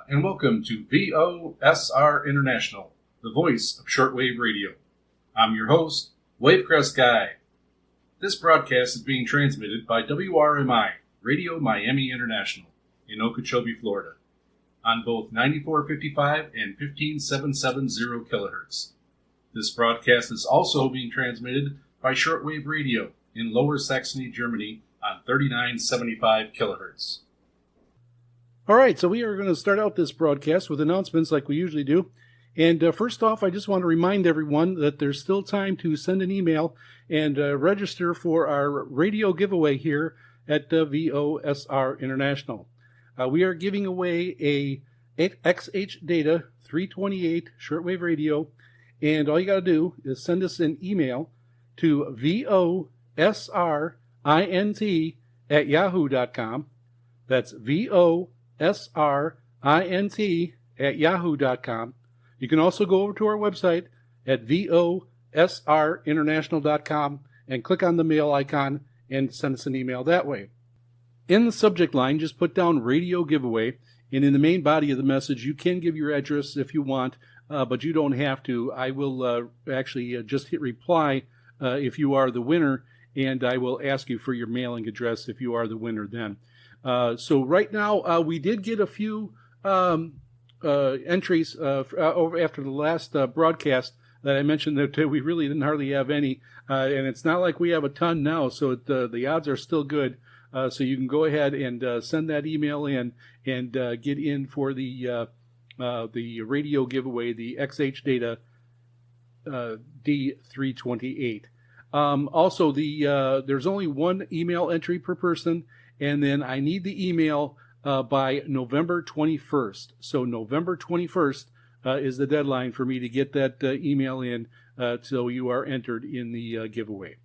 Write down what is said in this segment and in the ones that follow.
and welcome to VOSR International, the Voice of Shortwave Radio. I'm your host, Wavecrest Guy. This broadcast is being transmitted by WRMI, Radio Miami International, in Okeechobee, Florida, on both 9455 and 15770 kilohertz. This broadcast is also being transmitted by Shortwave Radio in Lower Saxony, Germany, on 3975 kilohertz. All right, so we are going to start out this broadcast with announcements like we usually do. And first off, I just want to remind everyone that there's still time to send an email and register for our radio giveaway here at VOSR International. We are giving away a XH Data 328 shortwave radio, and all you got to do is send us an email to VOSRINT@yahoo.com. That's VOSRINT@yahoo.com. You can also go over to our website at VOSRinternational.com and click on the mail icon and send us an email that way. In the subject line, just put down radio giveaway, and in the main body of the message, you can give your address if you want, but you don't have to. I will actually just hit reply if you are the winner, and I will ask you for your mailing address if you are the winner then. So right now, we did get a few entries over after the last broadcast that I mentioned that we really didn't hardly have any, and it's not like we have a ton now, so the odds are still good. So you can go ahead and send that email in and get in for the radio giveaway, the XH Data D328. Also, there's only one email entry per person, and then I need the email by November 21st. So November 21st is the deadline for me to get that email in, so you are entered in the giveaway.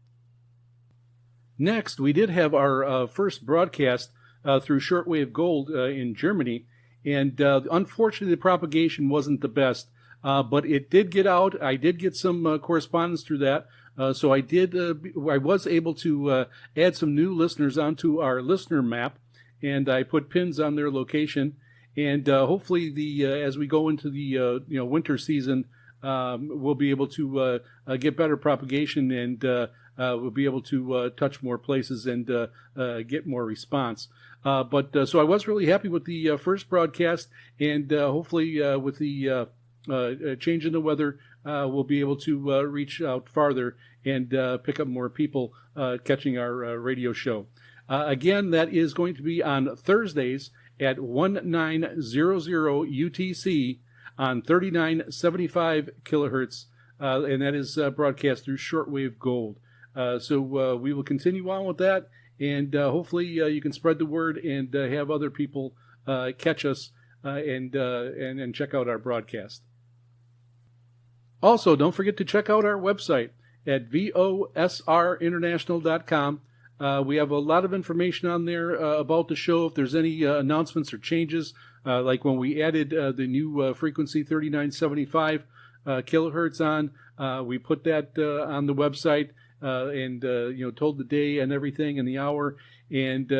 Next, we did have our first broadcast through Shortwave Gold in Germany, and unfortunately the propagation wasn't the best, but it did get out. I did get some correspondence through that. So I was able to add some new listeners onto our listener map, and I put pins on their location. And hopefully, as we go into the winter season, we'll be able to get better propagation, and we'll be able to touch more places and get more response. So I was really happy with the first broadcast, and hopefully with the change in the weather, we'll be able to reach out farther and pick up more people catching our radio show. Again, that is going to be on Thursdays at 1900 UTC on 3975 kilohertz, and that is broadcast through Shortwave Gold. So we will continue on with that, and hopefully you can spread the word and have other people catch us and check out our broadcast. Also, don't forget to check out our website at VOSRinternational.com. We have a lot of information on there about the show. If there's any announcements or changes, like when we added the new frequency 3975 kilohertz on, we put that on the website and told the day and everything and the hour. And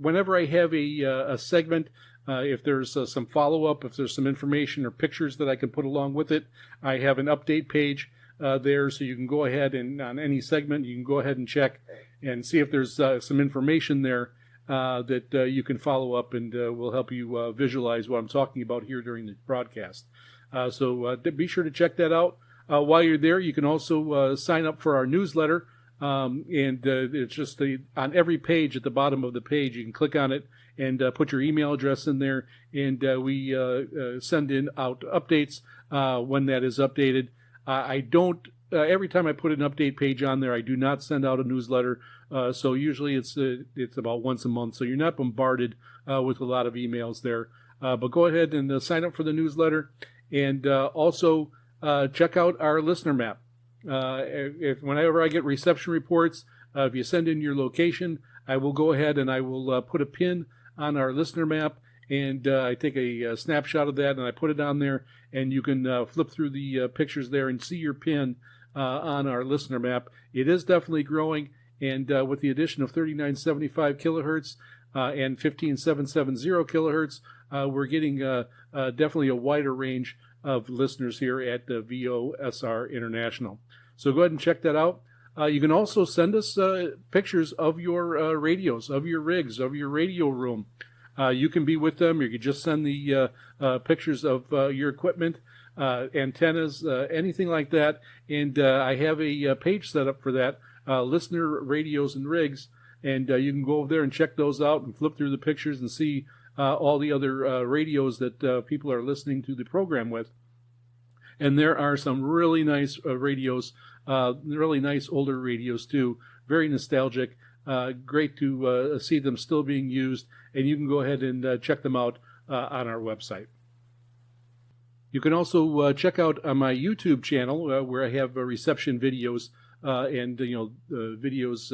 whenever I have a segment, if there's some follow-up, if there's some information or pictures that I can put along with it, I have an update page there, so you can go ahead and on any segment, you can go ahead and check and see if there's some information there that you can follow up, and will help you visualize what I'm talking about here during the broadcast. So be sure to check that out. While you're there, you can also sign up for our newsletter, and it's just on every page at the bottom of the page. You can click on it and put your email address in there, and we send out updates when that is updated. I don't, every time I put an update page on there, I do not send out a newsletter, so usually it's about once a month, so you're not bombarded with a lot of emails there. But go ahead and sign up for the newsletter, and also check out our listener map. Whenever I get reception reports, if you send in your location, I will go ahead and I will put a pin on our listener map, and I take a snapshot of that and I put it on there, and you can flip through the pictures there and see your pin on our listener map. It is definitely growing, and with the addition of 3975 kilohertz and 15770 kilohertz, we're getting definitely a wider range of listeners here at VOSR International. So go ahead and check that out. You can also send us pictures of your radios, of your rigs, of your radio room. You can be with them. You can just send the pictures of your equipment, antennas, anything like that. And I have a page set up for that, listener radios and rigs. And you can go over there and check those out and flip through the pictures and see all the other radios that people are listening to the program with. And there are some really nice radios, really nice older radios too, very nostalgic. Great to see them still being used, and you can go ahead and check them out on our website. You can also check out my YouTube channel where I have reception videos and videos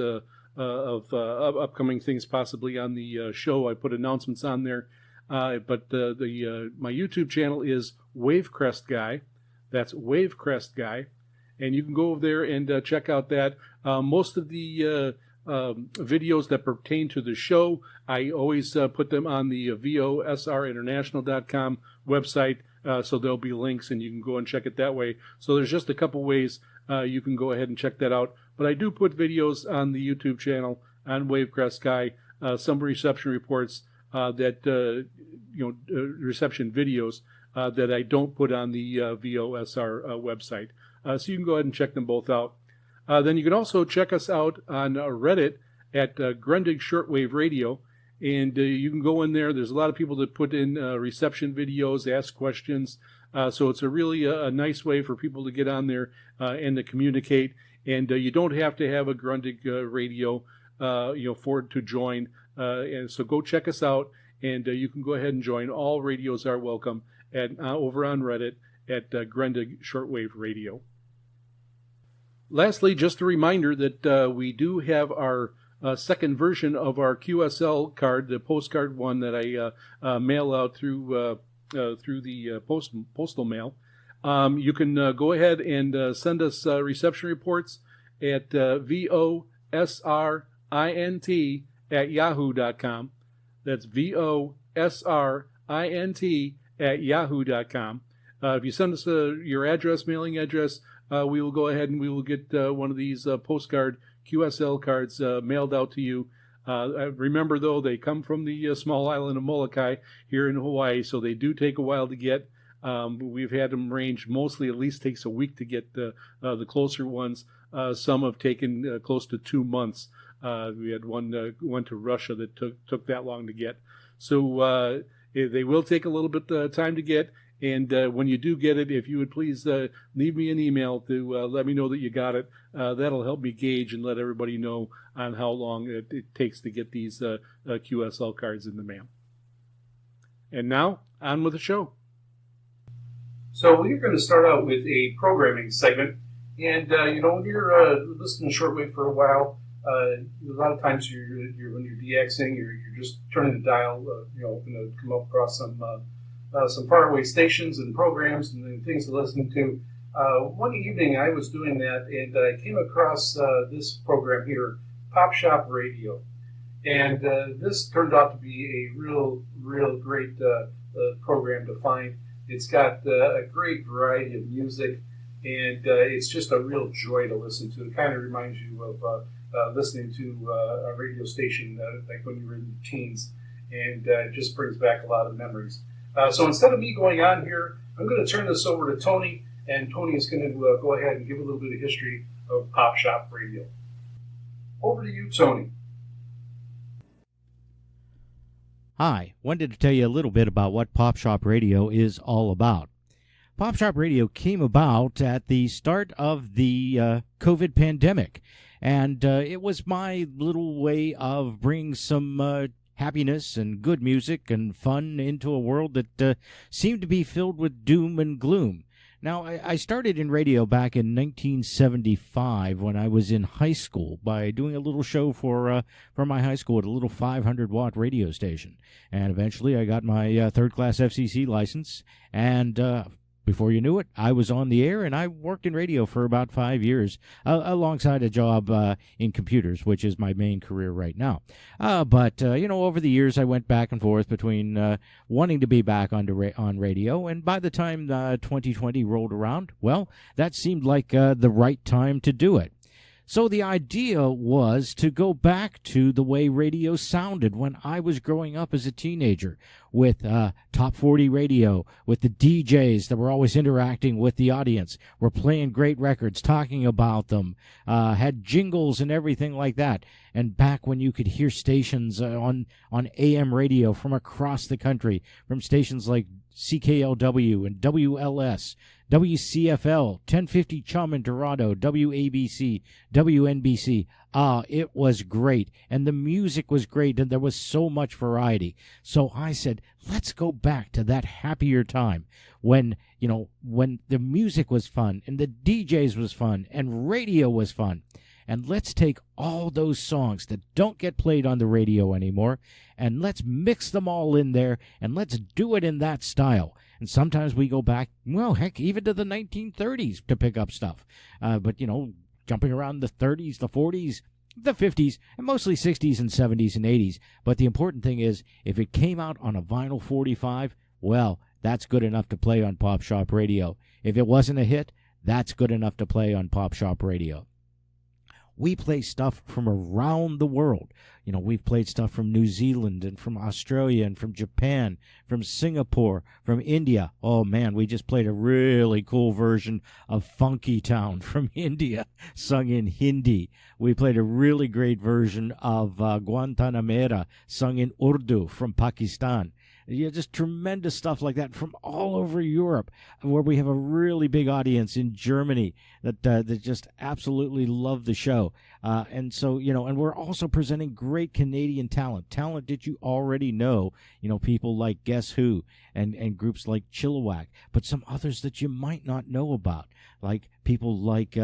of upcoming things possibly on the show. I put announcements on there, but my YouTube channel is Wavecrest Guy. That's Wavecrest Guy, and you can go over there and check out that. Most of the videos that pertain to the show, I always put them on the VOSRinternational.com website, so there'll be links and you can go and check it that way. So there's just a couple ways you can go ahead and check that out. But I do put videos on the YouTube channel on Wavecrest Guy, some reception reports reception videos that I don't put on the VOSR website. So you can go ahead and check them both out. Then you can also check us out on Reddit at Grundig Shortwave Radio, and you can go in there. There's a lot of people that put in reception videos, ask questions, so it's a really a nice way for people to get on there and to communicate. And you don't have to have a Grundig radio, for it to join. And so go check us out, and you can go ahead and join. All radios are welcome over on Reddit at Grundig Shortwave Radio. Lastly, just a reminder that we do have our second version of our QSL card, the postcard one that I mail out through the postal mail. You can go ahead and send us reception reports at VOSRINT@yahoo.com. That's VOSRINT@yahoo.com. If you send us your address, mailing address, we will go ahead and we will get one of these postcard QSL cards mailed out to you. Remember, though, they come from the small island of Molokai here in Hawaii, so they do take a while to get. We've had them range mostly, at least takes a week to get the closer ones. Some have taken close to 2 months. We had one went to Russia that took that long to get. So they will take a little bit time to get. And when you do get it, if you would please leave me an email to let me know that you got it. That'll help me gauge and let everybody know on how long it takes to get these QSL cards in the mail. And now, on with the show. So we're going to start out with a programming segment. And, when you're listening to shortwave for a while, a lot of times when you're DXing, you're just turning the dial, going to come across some faraway stations and programs and things to listen to. One evening I was doing that, and I came across this program here, Pop Shop Radio. And this turned out to be a real great program to find. It's got a great variety of music, and it's just a real joy to listen to. It kind of reminds you of listening to a radio station like when you were in your teens, and it just brings back a lot of memories. So instead of me going on here, I'm going to turn this over to Tony, and Tony is going to go ahead and give a little bit of history of Pop Shop Radio. Over to you, Tony. Hi, wanted to tell you a little bit about what Pop Shop Radio is all about. Pop Shop Radio came about at the start of the COVID pandemic, and it was my little way of bringing some happiness and good music and fun into a world that seemed to be filled with doom and gloom. Now, I started in radio back in 1975 when I was in high school by doing a little show for my high school at a little 500-watt radio station. And eventually I got my third-class FCC license, and before you knew it, I was on the air, and I worked in radio for about 5 years, alongside a job in computers, which is my main career right now. But over the years, I went back and forth between wanting to be back on radio, and by the time 2020 rolled around, well, that seemed like the right time to do it. So the idea was to go back to the way radio sounded when I was growing up as a teenager, with Top 40 radio, with the DJs that were always interacting with the audience, were playing great records, talking about them, had jingles and everything like that. And back when you could hear stations on AM radio from across the country, from stations like CKLW and WLS, WCFL, 1050 Chum in Toronto, WABC, WNBC. It was great, and the music was great, and there was so much variety. So I said, let's go back to that happier time when the music was fun, and the DJs was fun, and radio was fun. And let's take all those songs that don't get played on the radio anymore, and let's mix them all in there, and let's do it in that style. And sometimes we go back, well, heck, even to the 1930s to pick up stuff. But jumping around the 30s, the 40s, the 50s, and mostly 60s and 70s and 80s. But the important thing is, if it came out on a vinyl 45, well, that's good enough to play on Pop Shop Radio. If it wasn't a hit, that's good enough to play on Pop Shop Radio. We play stuff from around the world. We've played stuff from New Zealand and from Australia and from Japan, from Singapore, from India. Oh, man, we just played a really cool version of Funky Town from India, sung in Hindi. We played a really great version of Guantanamera, sung in Urdu from Pakistan. Just tremendous stuff like that from all over Europe, where we have a really big audience in Germany that just absolutely love the show. And so, and we're also presenting great Canadian talent that you already know, people like Guess Who and groups like Chilliwack, but some others that you might not know about, like people like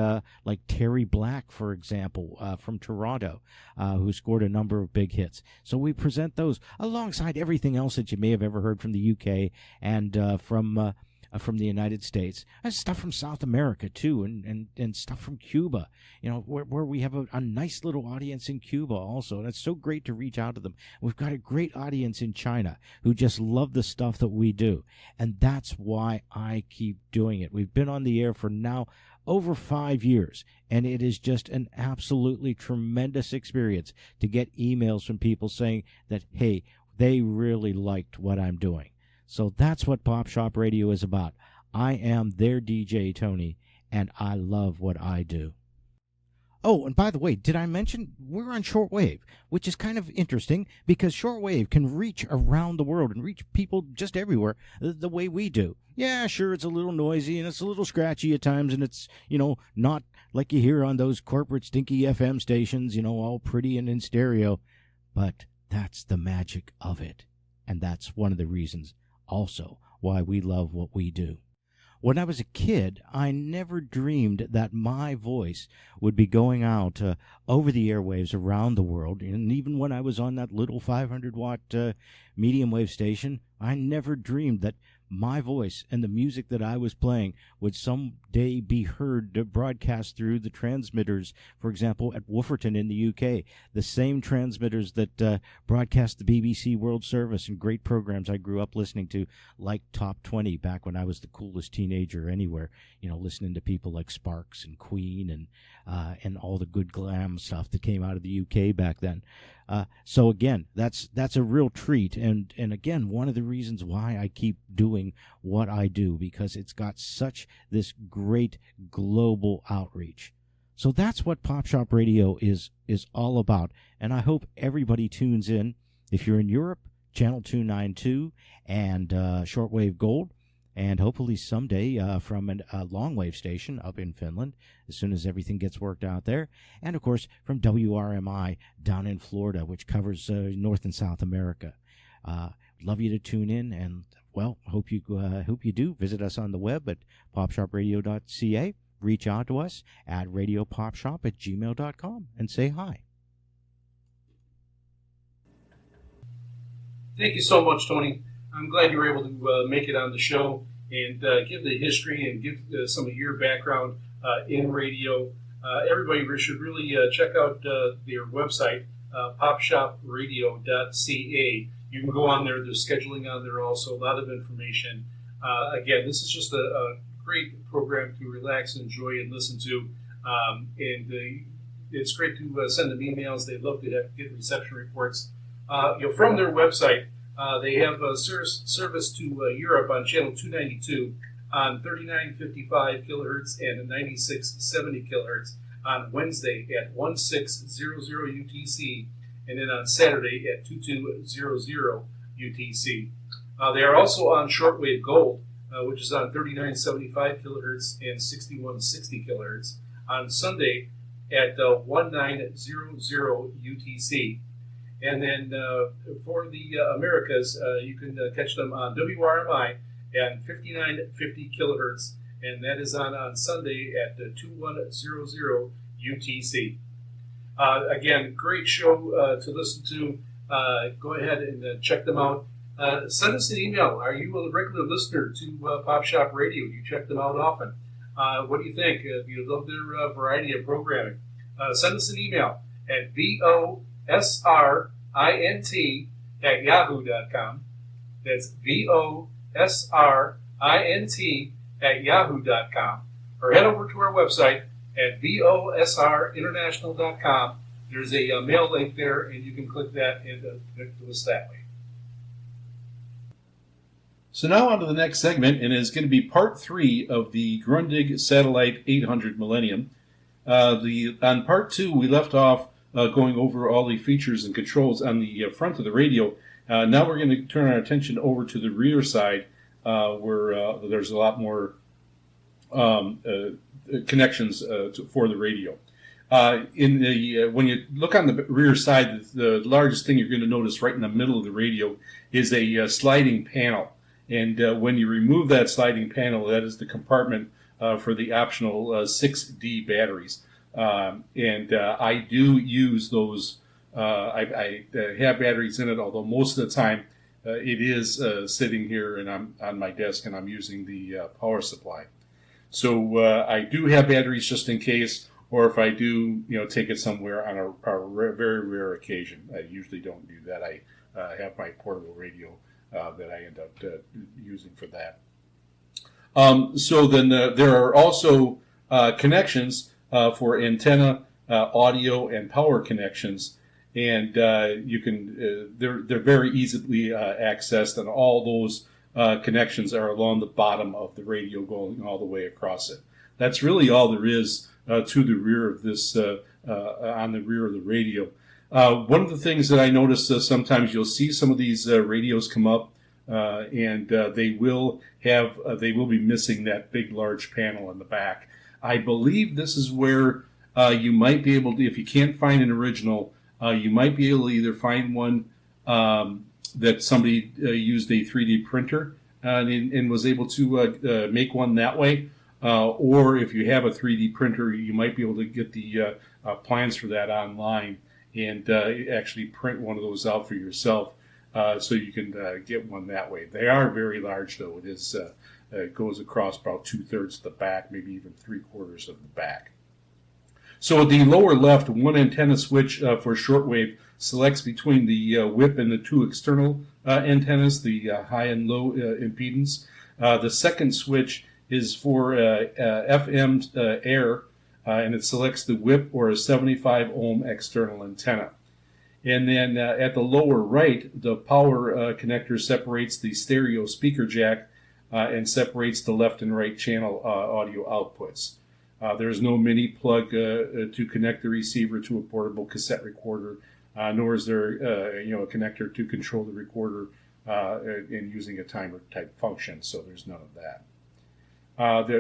Terry Black, for example, from Toronto, who scored a number of big hits. So we present those alongside everything else that you may have ever heard from the UK and from the United States, and stuff from South America too, and stuff from Cuba, where we have a nice little audience in Cuba also, and it's so great to reach out to them. We've got a great audience in China who just love the stuff that we do, and that's why I keep doing it. We've been on the air for now over 5 years, and it is just an absolutely tremendous experience to get emails from people saying that, hey, they really liked what I'm doing. So that's what Pop Shop Radio is about. I am their DJ, Tony, and I love what I do. Oh, and by the way, did I mention we're on shortwave, which is kind of interesting because shortwave can reach around the world and reach people just everywhere the way we do. Yeah, sure, it's a little noisy and it's a little scratchy at times, and it's, not like you hear on those corporate stinky FM stations, all pretty and in stereo. But that's the magic of it, and that's one of the reasons also why we love what we do. When I was a kid, I never dreamed that my voice would be going out over the airwaves around the world. And even when I was on that little 500-watt medium wave station, I never dreamed that my voice and the music that I was playing would someday be heard broadcast through the transmitters, for example, at Wooferton in the UK, the same transmitters that broadcast the BBC World Service and great programs I grew up listening to, like Top 20 back when I was the coolest teenager anywhere, listening to people like Sparks and Queen and all the good glam stuff that came out of the UK back then. So again, that's a real treat, and again, one of the reasons why I keep doing what I do, because it's got such this great global outreach. So that's what Pop Shop Radio is all about, and I hope everybody tunes in. If you're in Europe, Channel 292 and Shortwave Gold, and hopefully someday from a long-wave station up in Finland, as soon as everything gets worked out there. And, of course, from WRMI down in Florida, which covers North and South America. Love you to tune in, and, well, hope you do. Visit us on the web at popshopradio.ca. Reach out to us at radiopopshop@gmail.com and say hi. Thank you so much, Tony. I'm glad you were able to make it on the show and give the history and give some of your background in radio. Everybody should really check out their website, popshopradio.ca. You can go on there. There's scheduling on there also, a lot of information. Again, this is just a great program to relax and enjoy and listen to. It's great to send them emails. They love to get reception reports. From their website, they have service to Europe on channel 292 on 3955 kilohertz and 9670 kilohertz on Wednesday at 1600 UTC, and then on Saturday at 2200 UTC. They are also on shortwave gold, which is on 3975 kilohertz and 6160 kilohertz on Sunday at 1900 UTC. And then for the Americas, you can catch them on WRMI at 5950 kilohertz, and that is on Sunday at 2100 UTC. Again, great show to listen to. Go ahead and check them out. Send us an email. Are you a regular listener to Pop Shop Radio? Do you check them out often? What do you think? Do you love their variety of programming? Send us an email at VOSRINT@yahoo.com. That's VOSRINT@yahoo.com. Or head over to our website at VOSRInternational.com. There's a mail link there, and you can click that and connect to us that way. So now on to the next segment, and it's going to be part 3 of the Grundig Satellite 800 Millennium. On part 2, we left off going over all the features and controls on the front of the radio. Now we're going to turn our attention over to the rear side, where there's a lot more connections for the radio. When you look on the rear side, the largest thing you're going to notice right in the middle of the radio is a sliding panel. And when you remove that sliding panel, that is the compartment for the optional 6D batteries. I do use those. I have batteries in it, although most of the time it is sitting here and I'm on my desk and I'm using the power supply. So I do have batteries just in case, or if I do, take it somewhere on a very rare occasion. I usually don't do that. I have my portable radio that I end up using for that. So then there are also connections for antenna, audio, and power connections, and you can they're very easily accessed, and all those connections are along the bottom of the radio, going all the way across it. That's really all there is to the rear of this on the rear of the radio. One of the things that I notice sometimes you'll see some of these radios come up, and they will be missing that big large panel in the back. I believe this is where you might be able to, if you can't find an original, you might be able to either find one that somebody used a 3D printer and was able to make one that way, or if you have a 3D printer, you might be able to get the plans for that online and actually print one of those out for yourself, so you can get one that way. They are very large, though. It is it goes across about 2/3 of the back, maybe even 3/4 of the back. So at the lower left, one antenna switch for shortwave selects between the whip and the two external antennas, the high and low impedance. The second switch is for FM air, and it selects the whip or a 75 ohm external antenna. And then at the lower right, the power connector separates the stereo speaker jack and separates the left and right channel audio outputs. There's no mini plug to connect the receiver to a portable cassette recorder, nor is there a connector to control the recorder in using a timer type function. So there's none of that.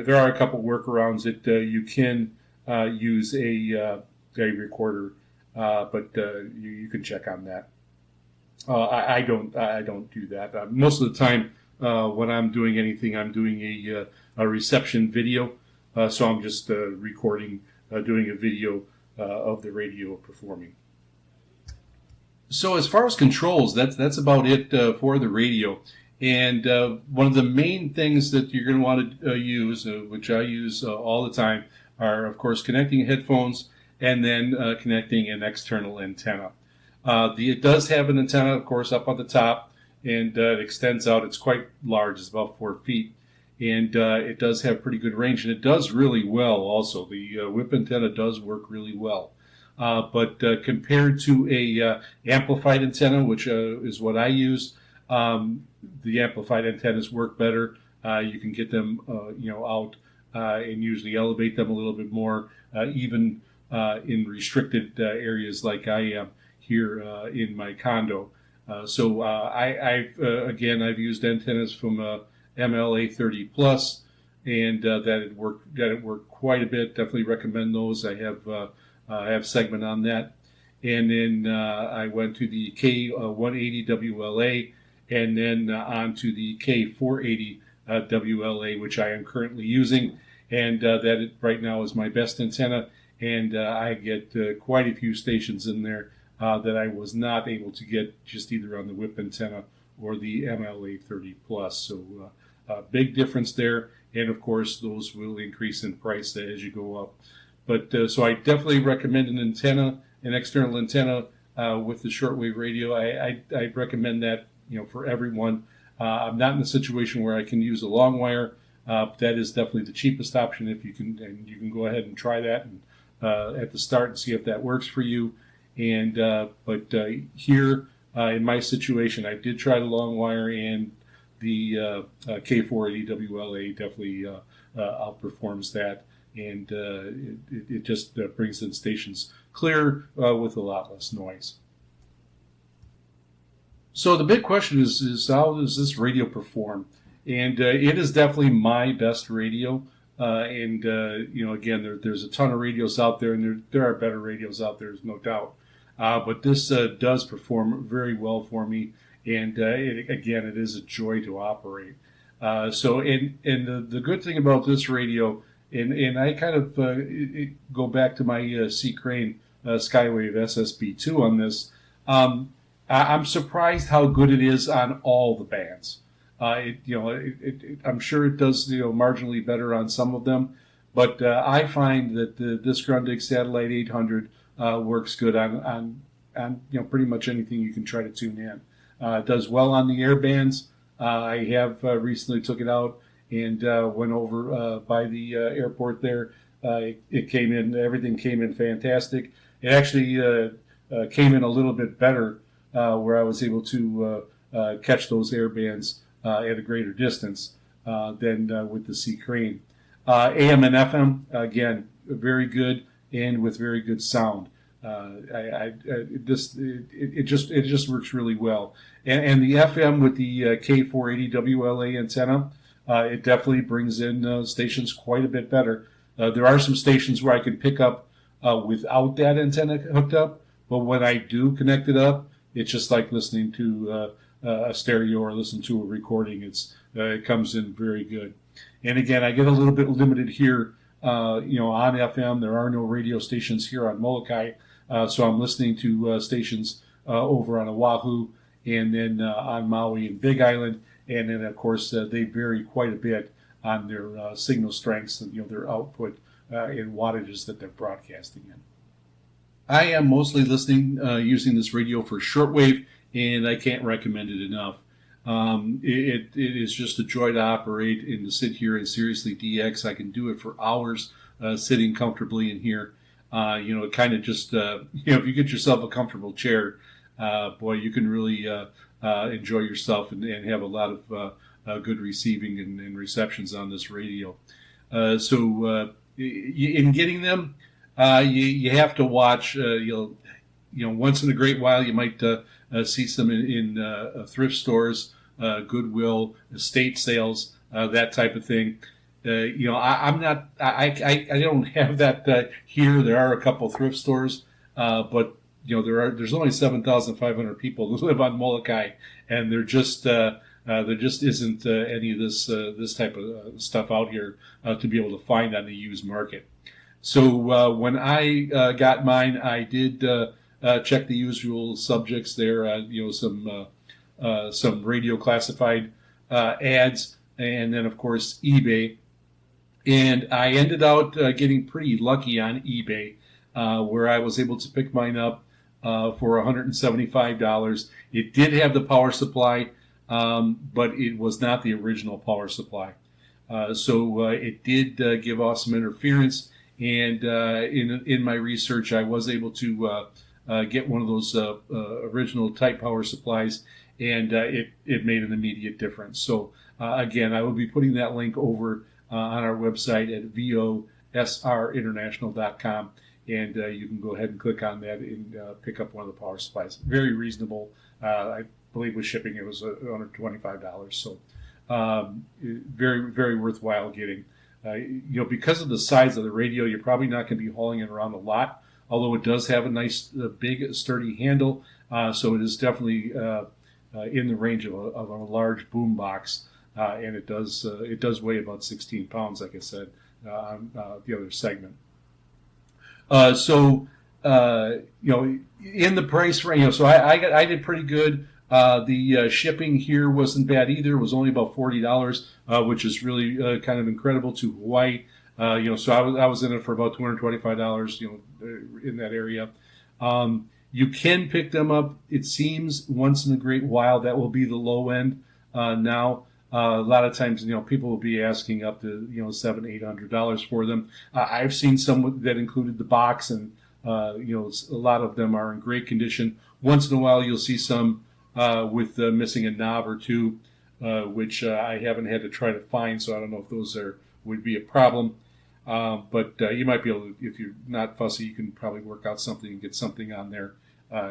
There are a couple workarounds that you can use a recorder, but you can check on that. I don't do that. Most of the time, when I'm doing anything, I'm doing a reception video. So I'm just recording, doing a video of the radio performing. So as far as controls, that's about it for the radio. And one of the main things that you're going to want to use, which I use all the time, are, of course, connecting headphones and then connecting an external antenna. It does have an antenna, of course, up on the top, and it extends out. It's quite large. It's about 4 feet. And it does have pretty good range, and it does really well also. The whip antenna does work really well. But compared to a amplified antenna, which is what I use, the amplified antennas work better. You can get them, out and usually elevate them a little bit more, even in restricted areas like I am here in my condo. I've used antennas from MLA30 Plus, and that it worked quite a bit. Definitely recommend those. I have segment on that, and then I went to the K180 WLA, and then on to the K480 WLA, which I am currently using, and right now is my best antenna, and I get quite a few stations in there that I was not able to get just either on the whip antenna or the MLA30 Plus. So big difference there, and of course those will increase in price as you go up. But so I definitely recommend an external antenna with the shortwave radio. I recommend that for everyone. I'm not in a situation where I can use a long wire. That is definitely the cheapest option if you can, and you can go ahead and try that and at the start and see if that works for you. And but here in my situation, I did try the long wire, and the K480 WLA definitely outperforms that, and it just brings in stations clear with a lot less noise. So the big question is how does this radio perform? And it is definitely my best radio. Again, there's a ton of radios out there, and there are better radios out there, there's no doubt. But this does perform very well for me, and it is a joy to operate. The good thing about this radio, and I kind of go back to my C. Crane Skywave SSB2 on this. I'm surprised how good it is on all the bands. I'm sure it does marginally better on some of them, but I find that this Grundig Satellite 800 works good on pretty much anything you can try to tune in. It does well on the air bands. I have recently took it out and went over by the airport there. Everything came in fantastic. It actually came in a little bit better where I was able to catch those air bands at a greater distance than with the C. Crane. AM and FM, again, very good and with very good sound. It just works really well. And the FM with the K480 WLA antenna, it definitely brings in stations quite a bit better. There are some stations where I can pick up without that antenna hooked up, but when I do connect it up, it's just like listening to a stereo or listen to a recording. It comes in very good. And again, I get a little bit limited here, on FM. There are no radio stations here on Molokai, so I'm listening to stations over on Oahu, and then on Maui and Big Island, and then of course they vary quite a bit on their signal strengths and their output in wattages that they're broadcasting in. I am mostly listening using this radio for shortwave, and I can't recommend it enough. It is just a joy to operate and to sit here and seriously DX. I can do it for hours sitting comfortably in here. It kind of just, if you get yourself a comfortable chair, boy, you can really enjoy yourself and have a lot of good receiving and receptions on this radio. In getting them, you have to watch. Once in a great while, you might see some in thrift stores, Goodwill, estate sales, that type of thing. I'm not. I don't have that here. There are a couple thrift stores, but there's only 7,500 people who live on Molokai, and there just isn't any of this type of stuff out here to be able to find on the used market. So when I got mine, I did check the usual subjects there. Some radio classified ads, and then, of course, eBay. And I ended out getting pretty lucky on eBay, where I was able to pick mine up for $175. It did have the power supply, but it was not the original power supply. So it did give off some interference, and in my research, I was able to get one of those original type power supplies, and it made an immediate difference. So again, I will be putting that link over on our website at VOSRinternational.com, and you can go ahead and click on that and pick up one of the power supplies. Very reasonable. I believe with shipping it was under $25. So very, very worthwhile getting. Because of the size of the radio, you're probably not going to be hauling it around a lot, although it does have a nice, big, sturdy handle. So it is definitely in the range of a large boom box. And it does weigh about 16 pounds, like I said, on the other segment. In the price range, so I did pretty good. The shipping here wasn't bad either. It was only about $40, which is really kind of incredible to Hawaii. So I was in it for about $225, in that area. You can pick them up, it seems, once in a great while. That will be the low end now. A lot of times, people will be asking up to, $700-800 for them. I've seen some that included the box, and a lot of them are in great condition. Once in a while, you'll see some with missing a knob or two, which I haven't had to try to find, so I don't know if those would be a problem. But you might be able to, if you're not fussy, you can probably work out something and get something on there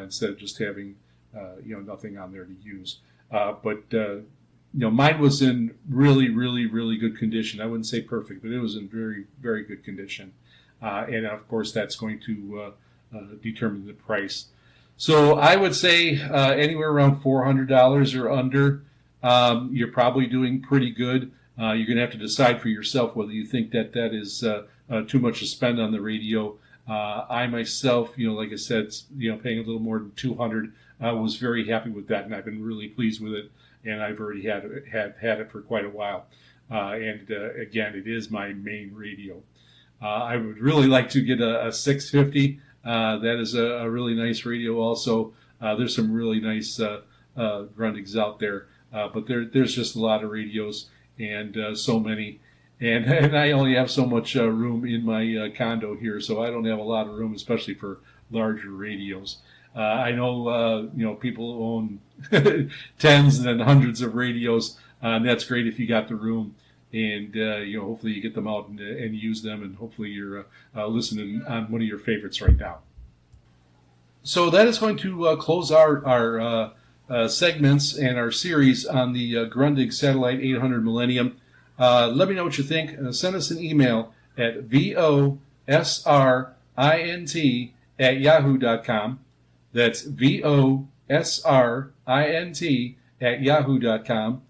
instead of just having nothing on there to use. Mine was in really, really, really good condition. I wouldn't say perfect, but it was in very, very good condition. And of course, that's going to determine the price. So I would say anywhere around $400 or under, you're probably doing pretty good. You're going to have to decide for yourself whether you think that is too much to spend on the radio. I myself, like I said, paying a little more than $200, I was very happy with that, and I've been really pleased with it. And I've already had it for quite a while. Again, it is my main radio. I would really like to get a 650. That is a really nice radio also. There's some really nice Grundigs out there. But there's just a lot of radios, and so many. And I only have so much room in my condo here, so I don't have a lot of room, especially for larger radios. I know, people own tens and then hundreds of radios, and that's great if you got the room. And, hopefully you get them out and use them, and hopefully you're listening on one of your favorites right now. So that is going to close our segments and our series on the Grundig Satellite 800 Millennium. Let me know what you think. Send us an email at VOSRINT@yahoo.com. That's VOSRINT@yahoo.com.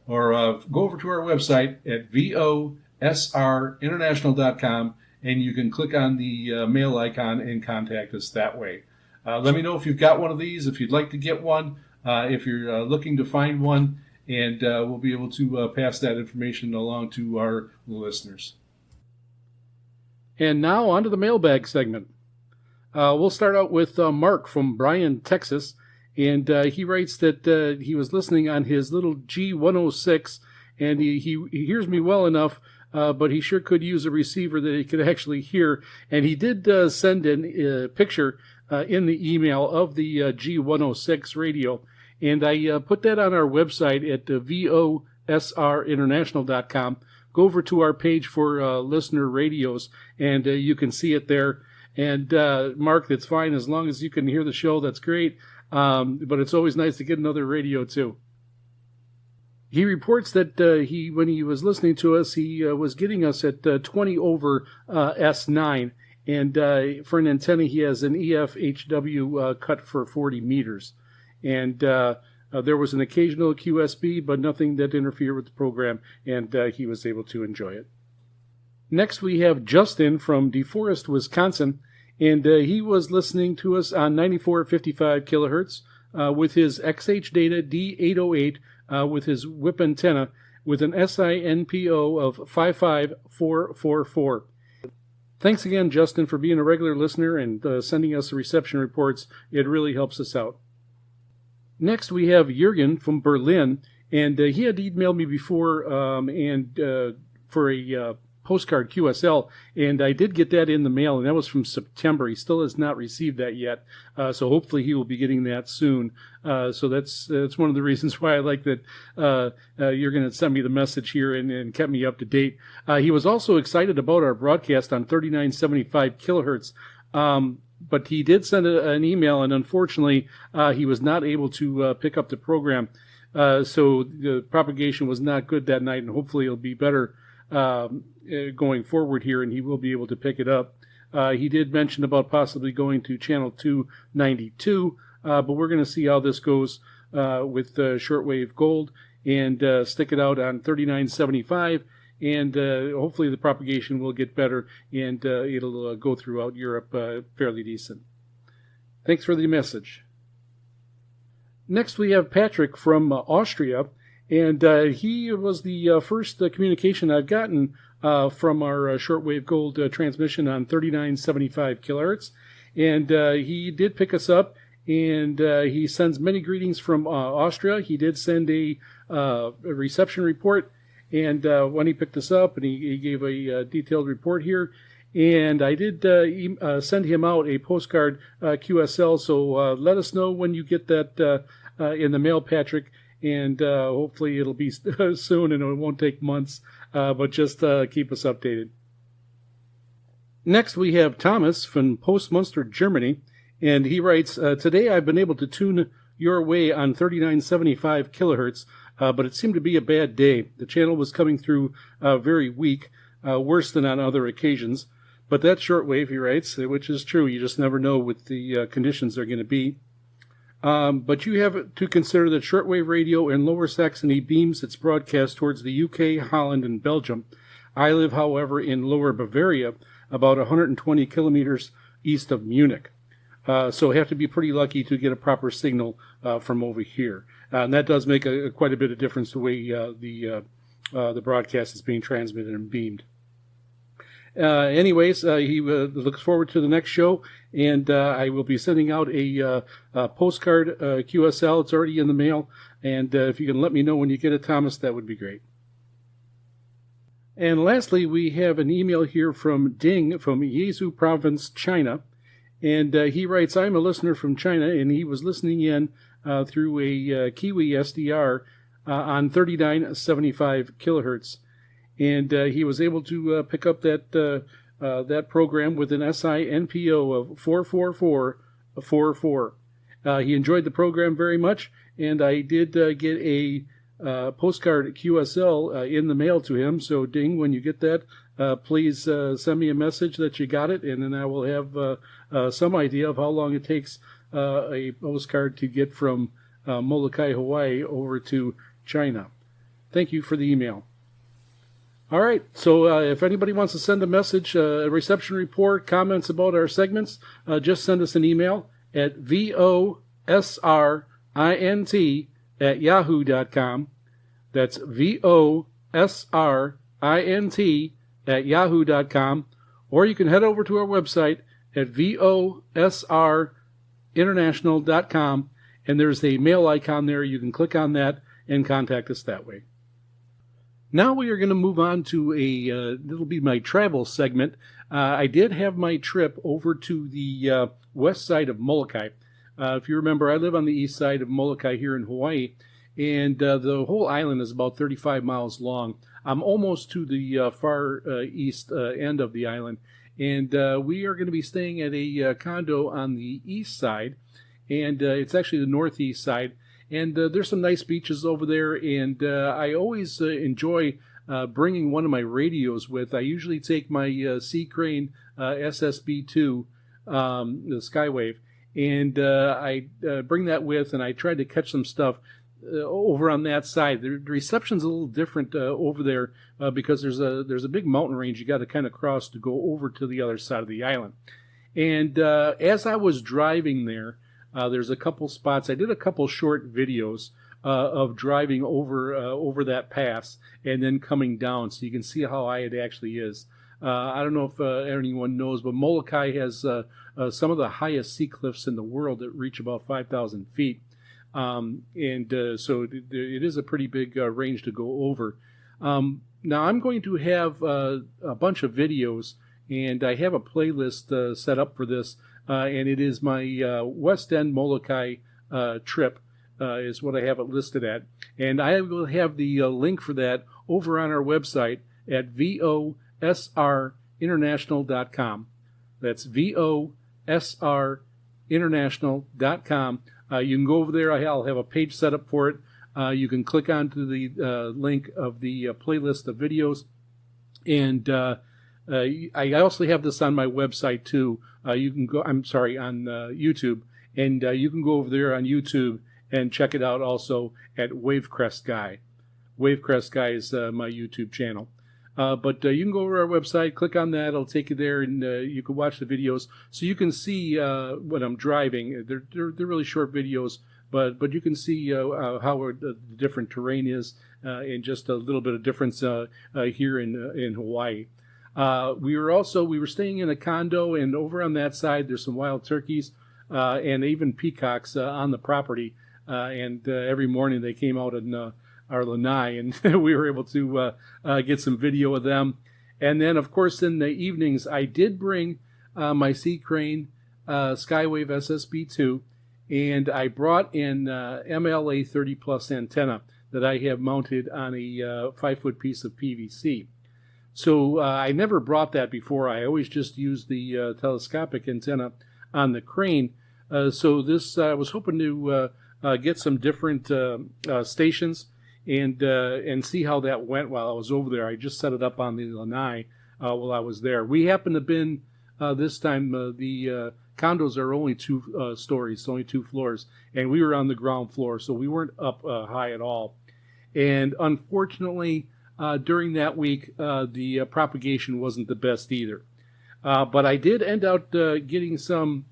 Or go over to our website at VOSRinternational.com, and you can click on the mail icon and contact us that way. Let me know if you've got one of these, if you'd like to get one, if you're looking to find one, and we'll be able to pass that information along to our listeners. And now on to the mailbag segment. We'll start out with Mark from Bryan, Texas, and he writes that he was listening on his little G106, and he hears me well enough, but he sure could use a receiver that he could actually hear. And he did send in a picture in the email of the G106 radio, and I put that on our website at VOSRinternational.com. Go over to our page for listener radios, and you can see it there. And Mark, that's fine as long as you can hear the show. That's great. But it's always nice to get another radio too. He reports that when he was listening to us, he was getting us at 20 over S9, and for an antenna, he has an EF-HW cut for 40 meters. And there was an occasional QSB, but nothing that interfered with the program, and he was able to enjoy it. Next, we have Justin from DeForest, Wisconsin, and he was listening to us on 94.55 kilohertz with his XH Data D808 with his whip antenna with an SINPO of 55444. Thanks again, Justin, for being a regular listener and sending us the reception reports. It really helps us out. Next, we have Jürgen from Berlin, and he had emailed me before for a postcard QSL, and I did get that in the mail, and that was from September. He still has not received that yet, so hopefully he will be getting that soon. So that's one of the reasons why I like that you're going to send me the message here and kept me up to date. He was also excited about our broadcast on 3975 kilohertz, but he did send an email, and unfortunately he was not able to pick up the program. So the propagation was not good that night, and hopefully it'll be better going forward here, and he will be able to pick it up. He did mention about possibly going to channel 292, but we're going to see how this goes with Shortwave Gold and stick it out on 3975, and hopefully the propagation will get better, and it'll go throughout Europe fairly decent. Thanks for the message. Next, we have Patrick from Austria, and he was the first communication I've gotten from our Shortwave Gold transmission on 3975 kilohertz. And he did pick us up, and he sends many greetings from Austria. He did send a reception report, and when he picked us up, and he gave a detailed report here. And I did send him out a postcard QSL, so let us know when you get that in the mail, Patrick, and hopefully it'll be soon and it won't take months, but just keep us updated. Next, we have Thomas from Postmunster, Germany, and he writes, today I've been able to tune your way on 3975 kilohertz, but it seemed to be a bad day. The channel was coming through very weak, worse than on other occasions. But that's shortwave, he writes, which is true. You just never know what the conditions are going to be. But you have to consider that shortwave radio in Lower Saxony beams its broadcast towards the UK, Holland, and Belgium. I live, however, in Lower Bavaria, about 120 kilometers east of Munich. So I have to be pretty lucky to get a proper signal from over here. And that does make quite a bit of difference the way the broadcast is being transmitted and beamed. Anyways, he looks forward to the next show, and I will be sending out a postcard QSL. It's already in the mail, and if you can let me know when you get it, Thomas, that would be great. And lastly, we have an email here from Ding from Yezu Province, China, and he writes, I'm a listener from China, and he was listening in through a Kiwi SDR on 3975 kilohertz. And he was able to pick up that program with an SINPO of 44444. He enjoyed the program very much, and I did get a postcard QSL in the mail to him. So, Ding, when you get that, please send me a message that you got it, and then I will have some idea of how long it takes a postcard to get from Molokai, Hawaii, over to China. Thank you for the email. All right, so if anybody wants to send a message, a reception report, comments about our segments, just send us an email at VOSRINT@yahoo.com. That's VOSRINT@yahoo.com. Or you can head over to our website at VOSR International.com, and there's a mail icon there. You can click on that and contact us that way. Now we are going to move on to it'll be my travel segment. I did have my trip over to the west side of Molokai. If you remember, I live on the east side of Molokai here in Hawaii, and the whole island is about 35 miles long. I'm almost to the far east end of the island, and we are going to be staying at a condo on the east side, and it's actually the northeast side. And there's some nice beaches over there, and I always enjoy bringing one of my radios with. I usually take my Sea Crane SSB2, the Skywave, and I bring that with, and I try to catch some stuff over on that side. The reception's a little different over there because there's a big mountain range you got to kind of cross to go over to the other side of the island. And as I was driving there, there's a couple spots. I did a couple short videos of driving over that pass and then coming down, so you can see how high it actually is. I don't know if anyone knows, but Molokai has some of the highest sea cliffs in the world that reach about 5,000 feet. So it is a pretty big range to go over. Now I'm going to have a bunch of videos, and I have a playlist set up for this, and it is my West End Molokai trip is what I have it listed at. And I will have the link for that over on our website at VOSRInternational.com. That's VOSRInternational.com. You can go over there. I'll have a page set up for it. You can click onto the link of the playlist of videos. And I also have this on my website too. You can go, on YouTube. And you can go over there on YouTube and check it out also at Wavecrest Guy. Wavecrest Guy is my YouTube channel. But you can go over our website, click on that, it'll take you there, and you can watch the videos. So you can see when I'm driving. They're really short videos, but you can see how the different terrain is, and just a little bit of difference here in Hawaii. We were staying in a condo, and over on that side there's some wild turkeys and even peacocks on the property. And every morning they came out in our lanai, and we were able to get some video of them. And then, of course, in the evenings, I did bring my Sea Crane Skywave SSB2, and I brought an MLA 30 plus antenna that I have mounted on a 5-foot piece of PVC. So I never brought that before. I always just used the telescopic antenna on the crane. So this I was hoping to get some different stations and see how that went while I was over there. I just set it up on the lanai while I was there. We happened to have been this time the condos are only 2 stories, only 2 floors, and we were on the ground floor, so we weren't up high at all. And unfortunately, during that week, the propagation wasn't the best either. But I did end up getting some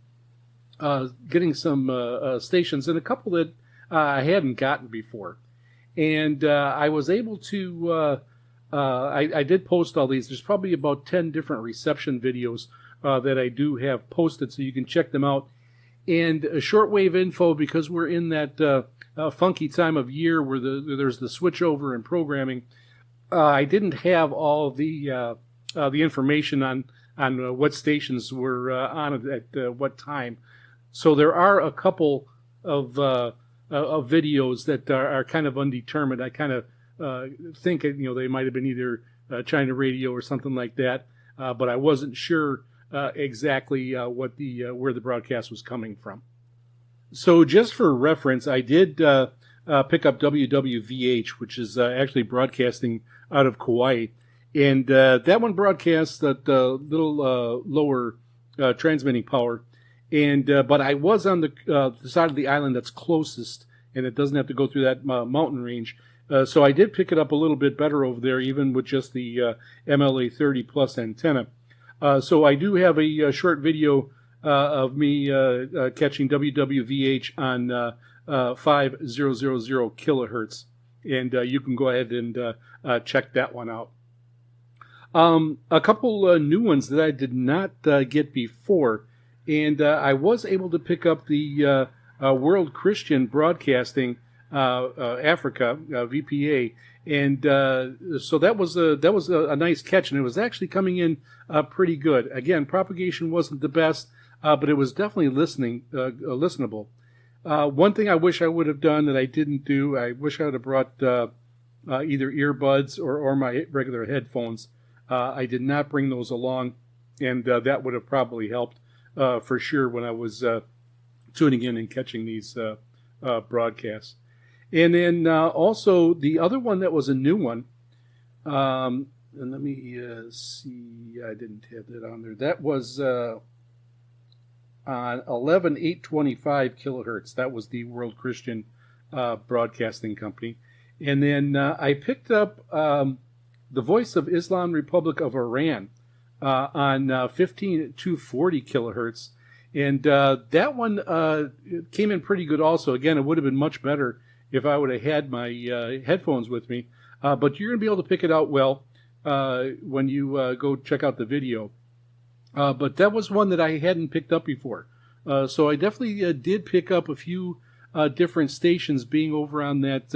stations, and a couple that I hadn't gotten before. And I was able to, I did post all these. There's probably about 10 different reception videos that I do have posted, so you can check them out. And shortwave info, because we're in that funky time of year where there's the switchover in programming, I didn't have all the information on what stations were on at what time. So there are a couple of videos that are kind of undetermined. I kind of think they might have been either China radio or something like that, but I wasn't sure exactly where the broadcast was coming from. So just for reference, I did pick up WWVH, which is actually broadcasting out of Kauai, and that one broadcasts at little lower transmitting power. And but I was on the side of the island that's closest, and it doesn't have to go through that mountain range. So I did pick it up a little bit better over there, even with just the MLA 30 plus antenna. So I do have a short video of me catching WWVH on 5000 kilohertz, and you can go ahead and check that one out. A couple new ones that I did not get before. And I was able to pick up the World Christian Broadcasting Africa VPA, and so that was a nice catch, and it was actually coming in pretty good. Again, propagation wasn't the best, but it was definitely listenable. One thing I wish I would have done that I didn't do, I wish I would have brought either earbuds or my regular headphones. I did not bring those along, and that would have probably helped. For sure when I was tuning in and catching these broadcasts. And then also the other one that was a new one, and let me see, I didn't have that on there. That was on 11825 kilohertz. That was the World Christian Broadcasting Company. And then I picked up the Voice of Islam Republic of Iran on 15240 kilohertz, and that one came in pretty good also. Again, it would have been much better if I would have had my headphones with me. But you're going to be able to pick it out well when you go check out the video. But that was one that I hadn't picked up before. So I definitely did pick up a few different stations being over on that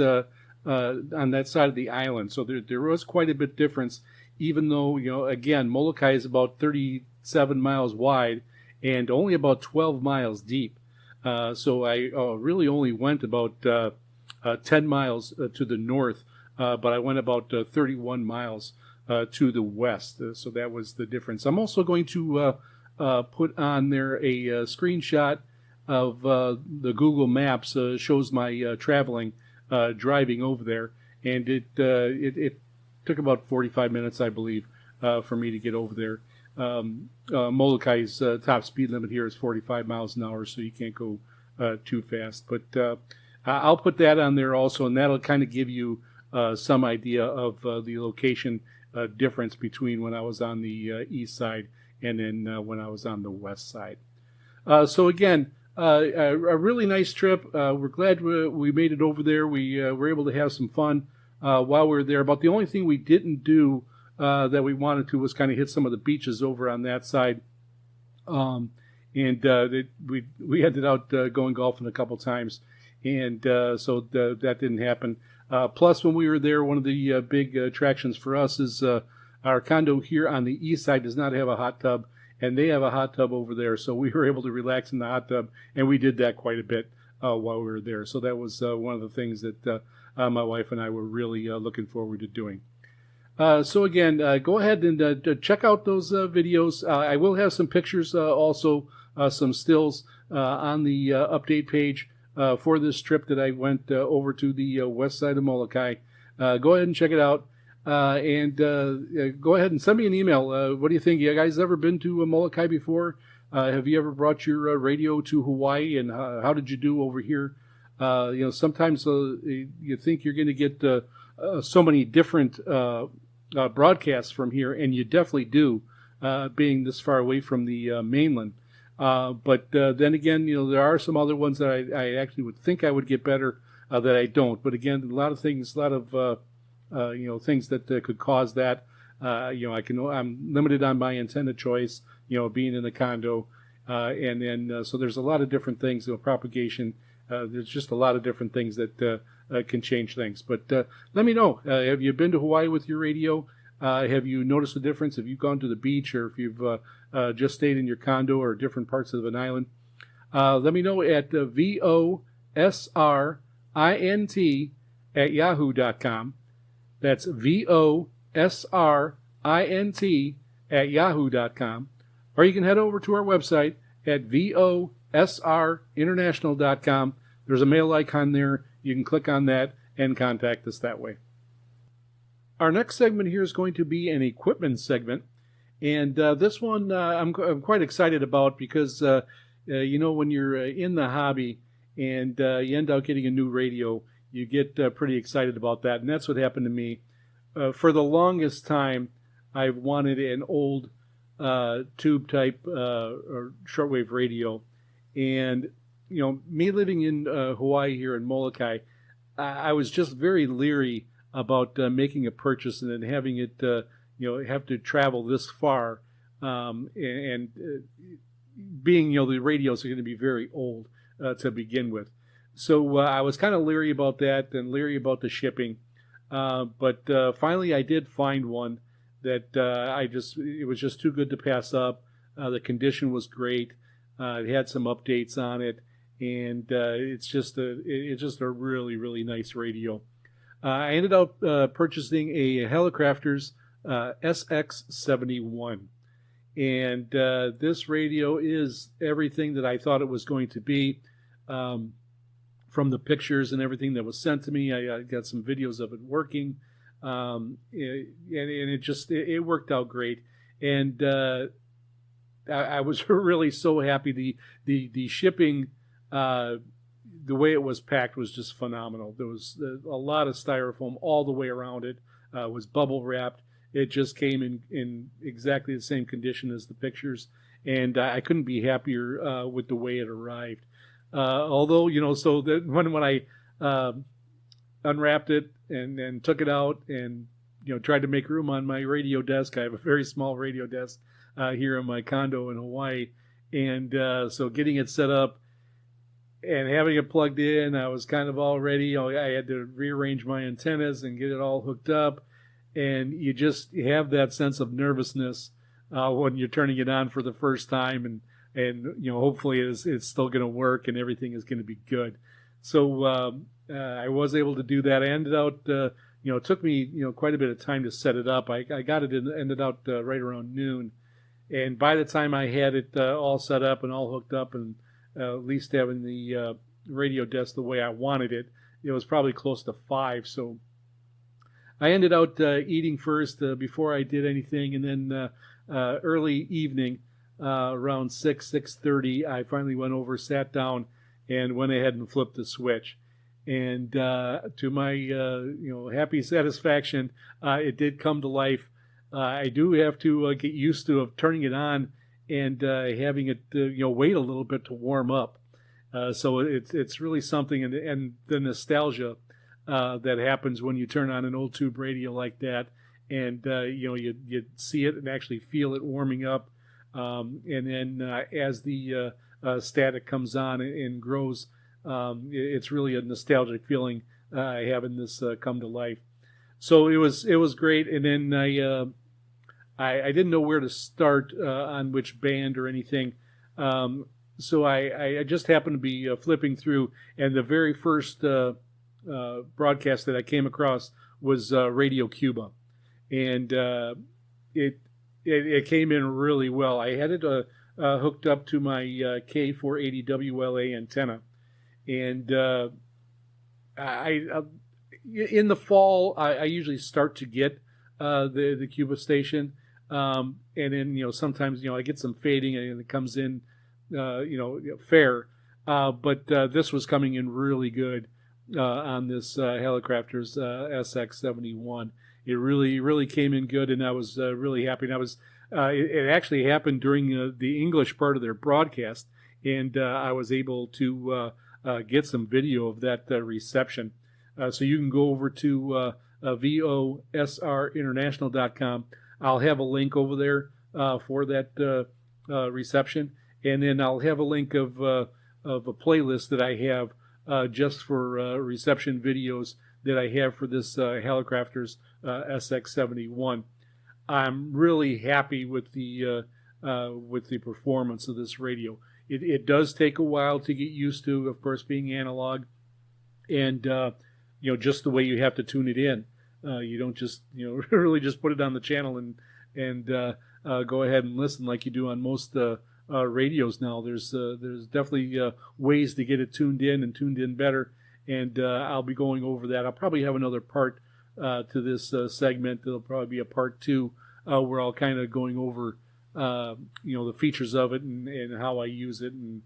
side of the island. So there was quite a bit difference, even though, again, Molokai is about 37 miles wide and only about 12 miles deep. So I really only went about 10 miles to the north, but I went about 31 miles to the west. So that was the difference. I'm also going to put on there a screenshot of the Google Maps. Shows my traveling, driving over there, and it took about 45 minutes, I believe, for me to get over there. Molokai's top speed limit here is 45 miles an hour, so you can't go too fast. But I'll put that on there also, and that'll kind of give you some idea of the location difference between when I was on the east side and then when I was on the west side. So again, a really nice trip. We're glad we made it over there. We were able to have some fun while we were there. But the only thing we didn't do that we wanted to was kind of hit some of the beaches over on that side. And we ended out going golfing a couple times. And so that didn't happen. Plus, when we were there, one of the big attractions for us is our condo here on the east side does not have a hot tub, and they have a hot tub over there. So we were able to relax in the hot tub, and we did that quite a bit while we were there. So that was one of the things that my wife and I were really looking forward to doing. So again, go ahead and check out those videos. I will have some pictures also, some stills on the update page for this trip that I went over to the west side of Molokai. Go ahead and check it out. And go ahead and send me an email. What do you think? You guys ever been to Molokai before? Have you ever brought your radio to Hawaii? And how did you do over here? Sometimes you think you're going to get so many different broadcasts from here, and you definitely do, being this far away from the mainland. But then again, there are some other ones that I actually would think I would get better that I don't. But again, a lot of things that could cause that. I'm limited on my antenna choice, being in the condo, and then so there's a lot of different things. Propagation. There's just a lot of different things that can change things. But let me know. Have you been to Hawaii with your radio? Have you noticed the difference? Have you gone to the beach, or if you've just stayed in your condo or different parts of an island? Let me know at VOSRINT@yahoo.com. That's VOSRINT@yahoo.com. Or you can head over to our website at VOSRInternational.com. There's a mail icon there. You can click on that and contact us that way. Our next segment here is going to be an equipment segment. And this one I'm quite excited about because, when you're in the hobby and you end up getting a new radio, you get pretty excited about that. And that's what happened to me. For the longest time, I've wanted an old tube type or shortwave radio. And, me living in Hawaii here in Molokai, I was just very leery about making a purchase and then having it, have to travel this far. And being, the radios are going to be very old to begin with. So I was kind of leery about that and leery about the shipping. But finally I did find one that it was just too good to pass up. The condition was great. It had some updates on it, and it's just a really, really nice radio. I ended up purchasing a Helicrafters SX71, and this radio is everything that I thought it was going to be. From the pictures and everything that was sent to me, I got some videos of it working, and it worked out great. And I was really so happy. The shipping, the way it was packed was just phenomenal. There was a lot of styrofoam all the way around it. It was bubble wrapped. It just came in exactly the same condition as the pictures, and I couldn't be happier with the way it arrived. Although, so that when I unwrapped it and took it out and tried to make room on my radio desk. I have a very small radio desk here in my condo in Hawaii, and so getting it set up and having it plugged in, I was kind of all ready. I had to rearrange my antennas and get it all hooked up, and you have that sense of nervousness when you're turning it on for the first time, and hopefully it's still going to work and everything is going to be good. So I was able to do that. I ended out, it took me quite a bit of time to set it up. I got it ended out right around noon, and by the time I had it all set up and all hooked up and at least having the radio desk the way I wanted it, it was probably close to 5. So I ended out eating first before I did anything, and then early evening, around 6:30, I finally went over, sat down, and went ahead and flipped the switch. And to my happy satisfaction, it did come to life. I do have to get used to turning it on and having it wait a little bit to warm up. So it's really something, and the nostalgia that happens when you turn on an old tube radio like that, and you see it and actually feel it warming up, and then as the static comes on and grows, it's really a nostalgic feeling having this come to life. So it was great, and then I didn't know where to start on which band or anything. So I just happened to be flipping through, and the very first broadcast that I came across was Radio Cuba, and it came in really well. I had it hooked up to my K480 WLA antenna, and in the fall I usually start to get the Cuba station, and then sometimes I get some fading and it comes in fair, but this was coming in really good on this Helicrafters SX71. It really came in good, and I was really happy. And I was it actually happened during the English part of their broadcast, and I was able to get some video of that reception. So you can go over to VOSRinternational.com. I'll have a link over there for that reception, and then I'll have a link of a playlist that I have just for reception videos that I have for this Helicrafters SX71. I'm really happy with the performance of this radio. It does take a while to get used to, of course, being analog, and just the way you have to tune it in. You don't just really just put it on the channel and go ahead and listen like you do on most radios now. There's definitely ways to get it tuned in better, and I'll be going over that. I'll probably have another part to this segment. It'll probably be a part 2 where I'll kind of going over the features of it and how I use it and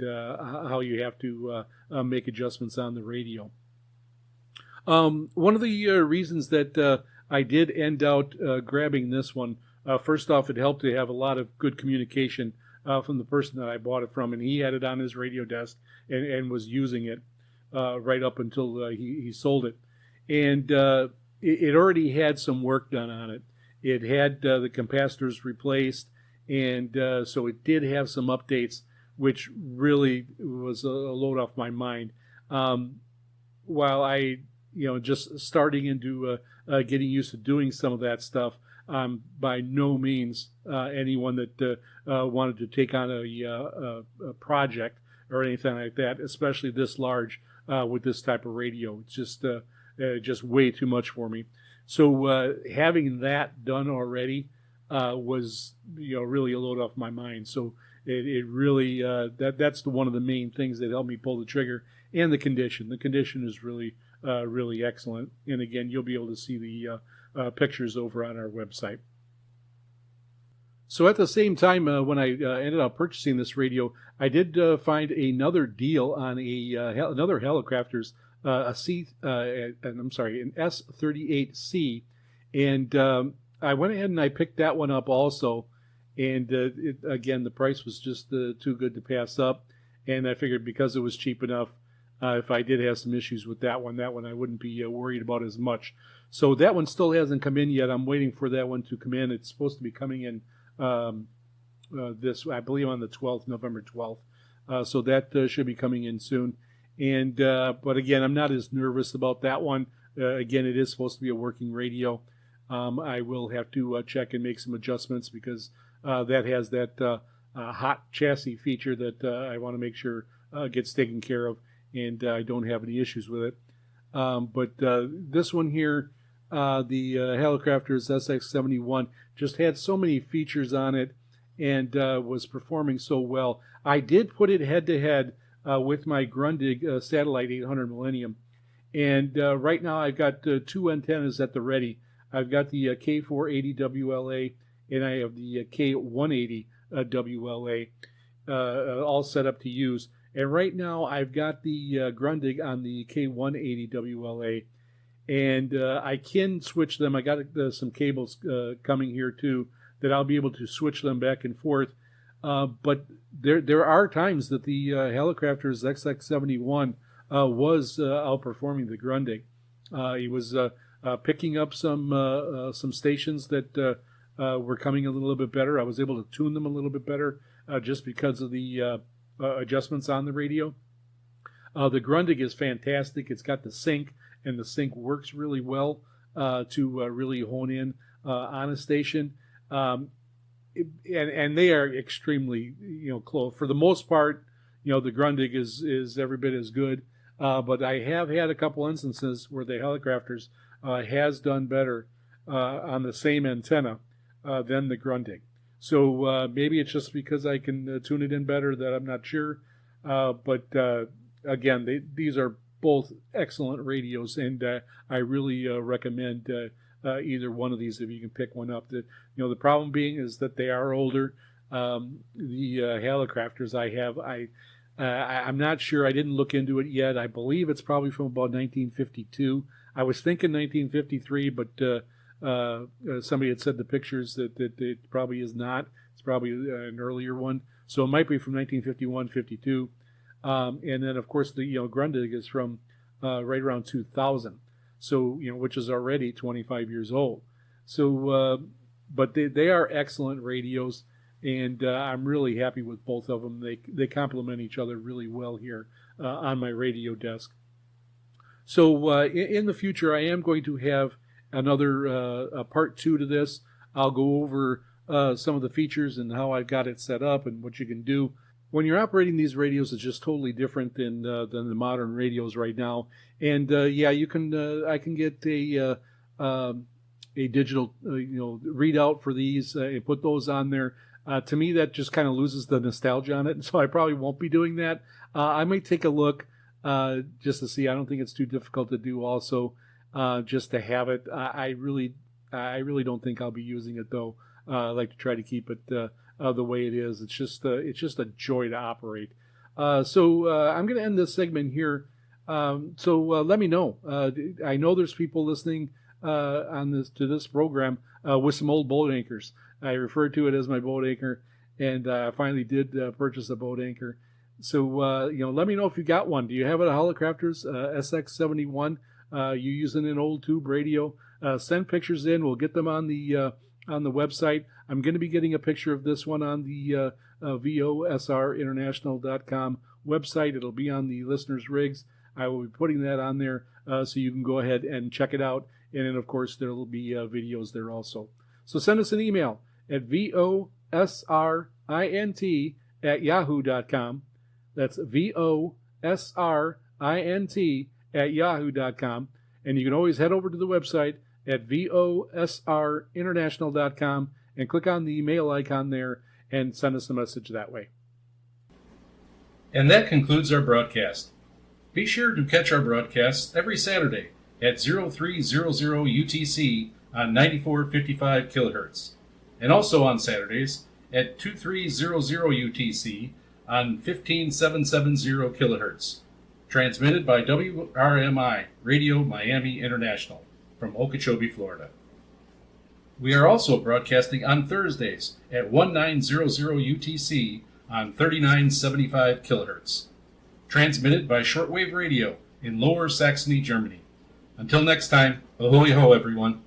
how you have to make adjustments on the radio. One of the reasons that I did end out grabbing this one, first off, it helped to have a lot of good communication from the person that I bought it from, and he had it on his radio desk and was using it right up until he sold it. And it already had some work done on it. It had the capacitors replaced, and so it did have some updates, which really was a load off my mind. While I just starting into getting used to doing some of that stuff, by no means anyone that wanted to take on a project or anything like that, especially this large with this type of radio. It's just way too much for me. So having that done already was really a load off my mind. So it really that's one of the main things that helped me pull the trigger, and the condition. The condition is really excellent. And again, you'll be able to see the pictures over on our website. So at the same time, when I ended up purchasing this radio, I did find another deal on another Helicrafters, an S38C, and I went ahead and I picked that one up also. And again, the price was just too good to pass up, and I figured because it was cheap enough, If I did have some issues with that one I wouldn't be worried about as much. So that one still hasn't come in yet. I'm waiting for that one to come in. It's supposed to be coming in I believe on the 12th, November 12th. So that should be coming in soon. And but again, I'm not as nervous about that one. Again, it is supposed to be a working radio. I will have to check and make some adjustments because that has that hot chassis feature that I want to make sure gets taken care of, and I don't have any issues with it. But this one here, the Hallicrafters SX71, just had so many features on it and was performing so well. I did put it head-to-head with my Grundig Satellite 800 Millennium. And right now I've got two antennas at the ready. I've got the K480 WLA and I have the K180 WLA all set up to use. And right now I've got the Grundig on the K180 WLA. And I can switch them. I got some cables coming here too that I'll be able to switch them back and forth. But there are times that the Hallicrafters XX71 was outperforming the Grundig. He was picking up some stations that were coming a little bit better. I was able to tune them a little bit better just because of the adjustments on the radio. The Grundig is fantastic. It's got the sync, and the sync works really well to really hone in on a station. And they are extremely, close. For the most part, the Grundig is every bit as good. But I have had a couple instances where the Hallicrafters has done better on the same antenna than the Grundig. So maybe it's just because I can tune it in better that I'm not sure. But again, these are both excellent radios, and I really recommend either one of these if you can pick one up. The problem being is that they are older. The Hallicrafters I'm not sure. I didn't look into it yet. I believe it's probably from about 1952. I was thinking 1953, but somebody had said the pictures that it probably is not. It's probably an earlier one. So it might be from 1951, 52. And then, of course, the Grundig is from right around 2000. So, which is already 25 years old. So, but they are excellent radios. And I'm really happy with both of them. They complement each other really well here on my radio desk. So in the future, I am going to have another part 2 to this. I'll go over some of the features and how I've got it set up and what you can do. When you're operating these radios, it's just totally different than the modern radios right now. And you can I can get a digital readout for these and put those on there. To me, that just kind of loses the nostalgia on it, and so I probably won't be doing that. I might take a look just to see. I don't think it's too difficult to do. Also, just to have it. I really don't think I'll be using it though. I like to try to keep it the way it is. It's just a joy to operate. So I'm going to end this segment here. So let me know. I know there's people listening to this program with some old boat anchors. I refer to it as my boat anchor, and I finally did purchase a boat anchor. So, let me know if you got one. Do you have a Hallicrafters SX71? You using an old tube radio? Send pictures in. We'll get them on the website. I'm going to be getting a picture of this one on the VOSR International.com website. It'll be on the listeners' rigs. I will be putting that on there so you can go ahead and check it out. And then, of course, there will be videos there also. So send us an email at VOSRINT@yahoo.com. That's VOSRINT@yahoo.com. And you can always head over to the website at VOSRInternational.com and click on the mail icon there and send us a message that way. And that concludes our broadcast. Be sure to catch our broadcasts every Saturday at 0300 UTC on 9455 kilohertz, and also on Saturdays at 2300 UTC on 15770 kilohertz, transmitted by WRMI Radio Miami International from Okeechobee, Florida. We are also broadcasting on Thursdays at 1900 UTC on 3975 kilohertz. transmitted by Shortwave Radio in Lower Saxony, Germany. Until next time, ahoy ho, everyone.